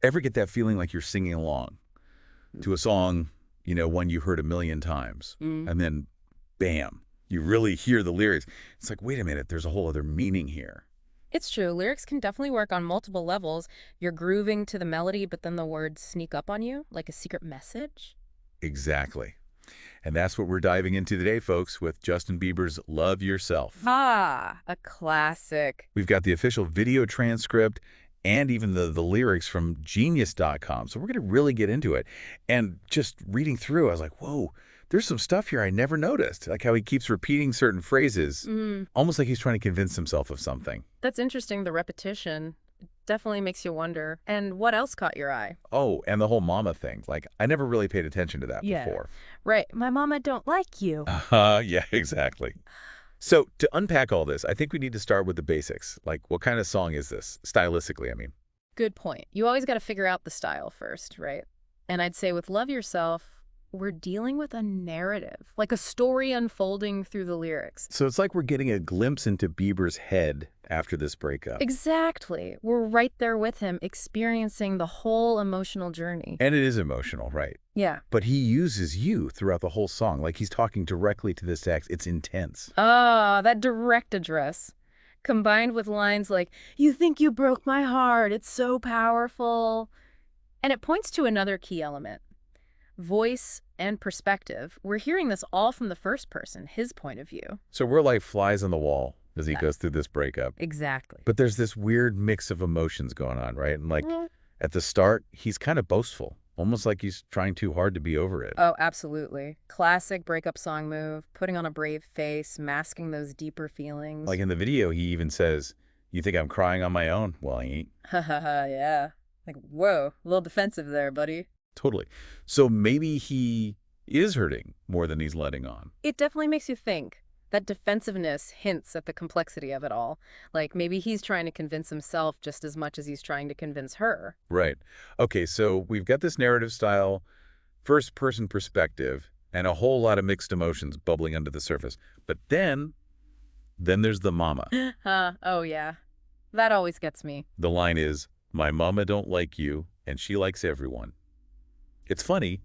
Ever get that feeling like you're singing along to a song, one you heard a million times, Mm. and then, bam, you really hear the lyrics. It's like, wait a minute, there's a whole other meaning here. It's true. Lyrics can definitely work on multiple levels. You're grooving to the melody, but then the words sneak up on you like a secret message. Exactly. And that's what we're diving into today, folks, with Justin Bieber's Love Yourself. Ah, a classic. We've got the official video transcript and even the lyrics from genius.com. So we're going to really get into it. And just reading through, I was like, whoa, there's some stuff here I never noticed. Like how he keeps repeating certain phrases, Mm, almost like he's trying to convince himself of something. that's interesting, the repetition. Definitely makes you wonder. And what else caught your eye? Oh, and the whole mama thing. Like, I never really paid attention to that Yeah. before. Right. My mama don't like you. Yeah, exactly. So to unpack all this, I think we need to start with the basics. Like, what kind of song is this? Stylistically, I mean. Good point. You always got to figure out the style first, right? And I'd say with Love Yourself, we're dealing with a narrative, like a story unfolding through the lyrics. So it's like we're getting a glimpse into Bieber's head after this breakup. Exactly. We're right there with him, experiencing the whole emotional journey. And it is emotional, right? Yeah. But he uses you throughout the whole song. Like he's talking directly to this ex. It's intense. Ah, that direct address, combined with lines like, "You think you broke my heart, it's so powerful." And it points to another key element, voice and perspective. We're hearing this all from the first person, his point of view. So we're like flies on the wall as he Yeah. goes through this breakup. Exactly. But there's this weird mix of emotions going on, right? And like Mm. at the start, he's kind of boastful, almost like he's trying too hard to be over it. Oh, absolutely. Classic breakup song move, putting on a brave face, masking those deeper feelings. Like in the video, he even says, "You think I'm crying on my own?" Well, I ain't. Ha ha ha, yeah. Like, whoa, a little defensive there, buddy. Totally. So maybe he is hurting more than he's letting on. It definitely makes you think. That defensiveness hints at the complexity of it all. Like maybe he's trying to convince himself just as much as he's trying to convince her. Right. Okay, so we've got this narrative style, first-person perspective, and a whole lot of mixed emotions bubbling under the surface. But then there's the mama. Oh yeah. That always gets me. The line is, "My mama don't like you, and she likes everyone." It's funny,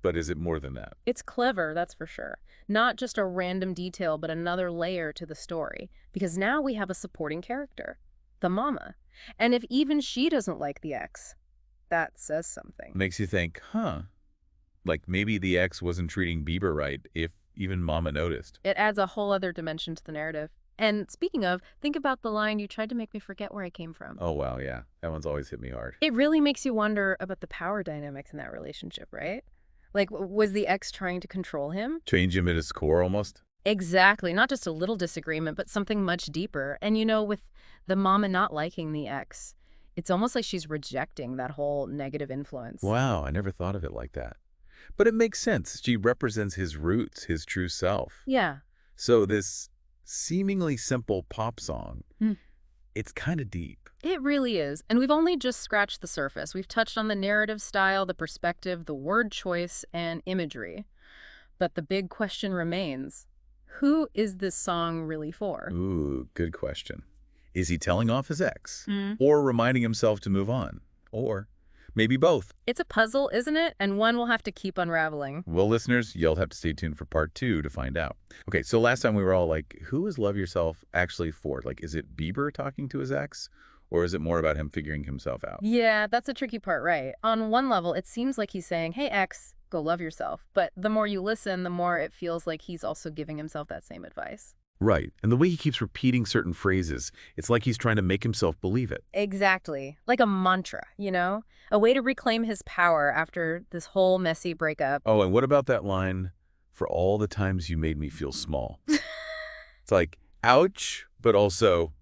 but is it more than that? It's clever, that's for sure. Not just a random detail, but another layer to the story. Because now we have a supporting character, the mama. And if even she doesn't like the ex, that says something. Makes you think, huh, like maybe the ex wasn't treating Bieber right if even mama noticed. It adds a whole other dimension to the narrative. And speaking of, think about the line, "You tried to make me forget where I came from." Oh, wow, yeah. That one's always hit me hard. It really makes you wonder about the power dynamics in that relationship, right? Like, was the ex trying to control him? Change him at his core almost? Exactly. Not just a little disagreement, but something much deeper. And with the mama not liking the ex, it's almost like she's rejecting that whole negative influence. Wow, I never thought of it like that. But it makes sense. She represents his roots, his true self. Yeah. So this seemingly simple pop song, Hmm. it's kind of deep. It really is. And we've only just scratched the surface. We've touched on the narrative style, the perspective, the word choice, and imagery. But the big question remains, who is this song really for? Ooh, good question. Is he telling off his ex? Mm. Or reminding himself to move on? Or maybe both? It's a puzzle, isn't it? And one we'll have to keep unraveling. Well, listeners, you'll have to stay tuned for part 2 to find out. Okay, so last time we were all like, who is Love Yourself actually for? Like, is it Bieber talking to his ex? Or is it more about him figuring himself out? Yeah, that's a tricky part, right? On one level, it seems like he's saying, "Hey, ex, go love yourself." But the more you listen, the more it feels like he's also giving himself that same advice. Right, and the way he keeps repeating certain phrases, it's like he's trying to make himself believe it. Exactly. Like a mantra, A way to reclaim his power after this whole messy breakup. Oh, and what about that line, "For all the times you made me feel small"? It's like, ouch, but also,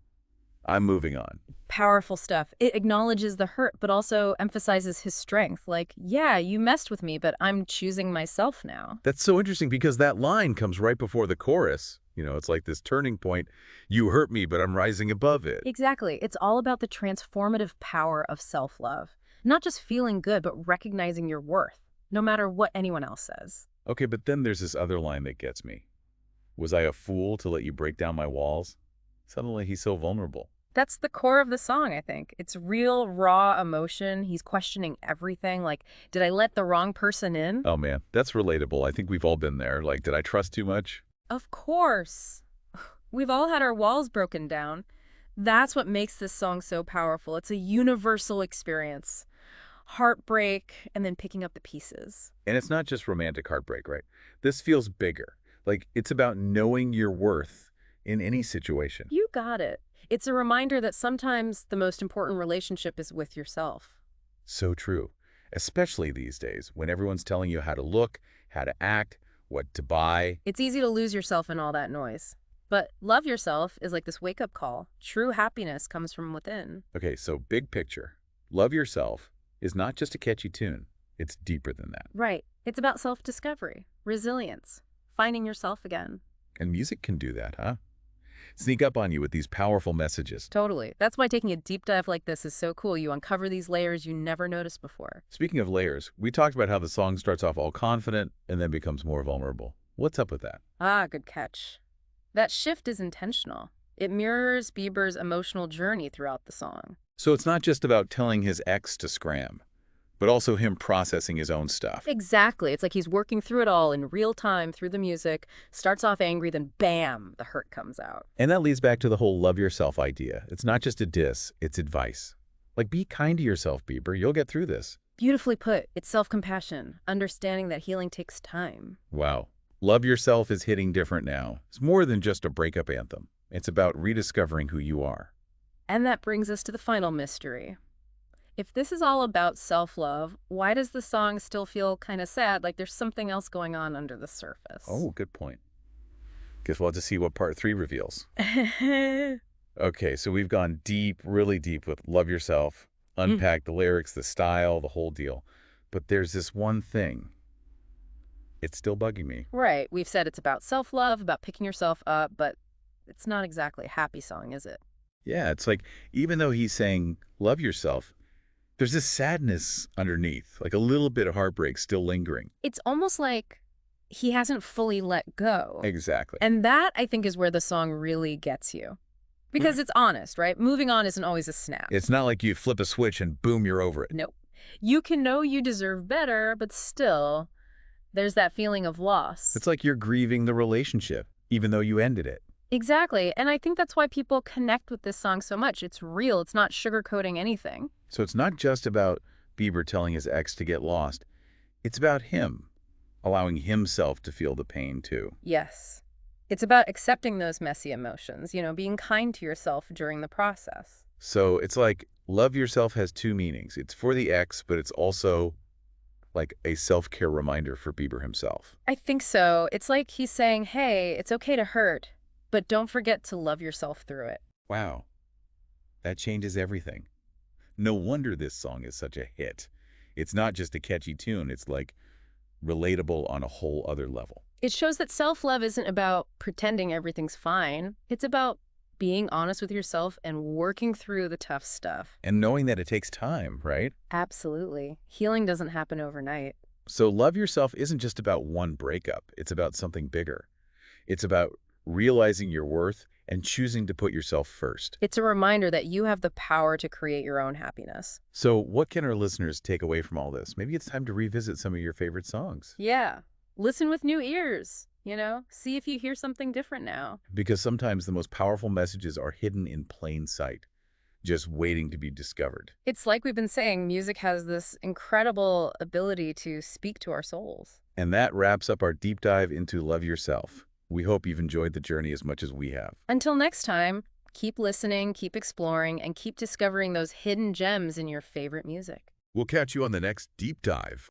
I'm moving on. Powerful stuff. It acknowledges the hurt, but also emphasizes his strength. Like, yeah, you messed with me, but I'm choosing myself now. That's so interesting because that line comes right before the chorus. It's like this turning point. You hurt me, but I'm rising above it. Exactly. It's all about the transformative power of self-love. Not just feeling good, but recognizing your worth, no matter what anyone else says. Okay, but then there's this other line that gets me. Was I a fool to let you break down my walls? Suddenly he's so vulnerable. That's the core of the song, I think. It's real, raw emotion. He's questioning everything. Like, did I let the wrong person in? Oh man, that's relatable. I think we've all been there. Like, did I trust too much? Of course. We've all had our walls broken down. That's what makes this song so powerful. It's a universal experience. Heartbreak and then picking up the pieces. And it's not just romantic heartbreak, right? This feels bigger. Like, it's about knowing your worth in any situation. You got it. It's a reminder that sometimes the most important relationship is with yourself. So true. Especially these days, when everyone's telling you how to look, how to act, what to buy. It's easy to lose yourself in all that noise. But love yourself is like this wake-up call. True happiness comes from within. Okay, so big picture. Love yourself is not just a catchy tune. It's deeper than that. Right. It's about self-discovery, resilience, finding yourself again. And music can do that, huh? Sneak up on you with these powerful messages. Totally. That's why taking a deep dive like this is so cool. You uncover these layers you never noticed before. Speaking of layers, we talked about how the song starts off all confident and then becomes more vulnerable. What's up with that? Ah, good catch. That shift is intentional. It mirrors Bieber's emotional journey throughout the song. So it's not just about telling his ex to scram, but also him processing his own stuff. Exactly. It's like he's working through it all in real time through the music, starts off angry, then bam, the hurt comes out. And that leads back to the whole love yourself idea. It's not just a diss, it's advice. Like, be kind to yourself, Bieber. You'll get through this. Beautifully put. It's self-compassion, understanding that healing takes time. Wow. Love yourself is hitting different now. It's more than just a breakup anthem. It's about rediscovering who you are. And that brings us to the final mystery. If this is all about self-love, why does the song still feel kind of sad, like there's something else going on under the surface? Oh, good point. Guess we'll have to see what part 3 reveals. Okay, so we've gone deep, really deep with love yourself, unpacked the lyrics, the style, the whole deal. But there's this one thing. It's still bugging me. Right. We've said it's about self-love, about picking yourself up, but it's not exactly a happy song, is it? Yeah, it's like, even though he's saying love yourself, there's this sadness underneath, like a little bit of heartbreak still lingering. It's almost like he hasn't fully let go. Exactly. And that, I think, is where the song really gets you. Because it's honest, right? Moving on isn't always a snap. It's not like you flip a switch and boom, you're over it. Nope. You can know you deserve better, but still, there's that feeling of loss. It's like you're grieving the relationship, even though you ended it. Exactly. And I think that's why people connect with this song so much. It's real. It's not sugarcoating anything. So it's not just about Bieber telling his ex to get lost. It's about him, allowing himself to feel the pain too. Yes. It's about accepting those messy emotions, being kind to yourself during the process. So it's like love yourself has two meanings. It's for the ex, but it's also like a self-care reminder for Bieber himself. I think so. It's like he's saying, hey, it's okay to hurt, but don't forget to love yourself through it. Wow. That changes everything. No wonder this song is such a hit. It's not just a catchy tune. It's like relatable on a whole other level. It shows that self-love isn't about pretending everything's fine. It's about being honest with yourself and working through the tough stuff. And knowing that it takes time, right? Absolutely. Healing doesn't happen overnight. So love yourself isn't just about one breakup. It's about something bigger. It's about realizing your worth and choosing to put yourself first. It's a reminder that you have the power to create your own happiness. So what can our listeners take away from all this? Maybe it's time to revisit some of your favorite songs. Yeah. Listen with new ears, See if you hear something different now. Because sometimes the most powerful messages are hidden in plain sight, just waiting to be discovered. It's like we've been saying, music has this incredible ability to speak to our souls. And that wraps up our deep dive into Love Yourself. We hope you've enjoyed the journey as much as we have. Until next time, keep listening, keep exploring, and keep discovering those hidden gems in your favorite music. We'll catch you on the next deep dive.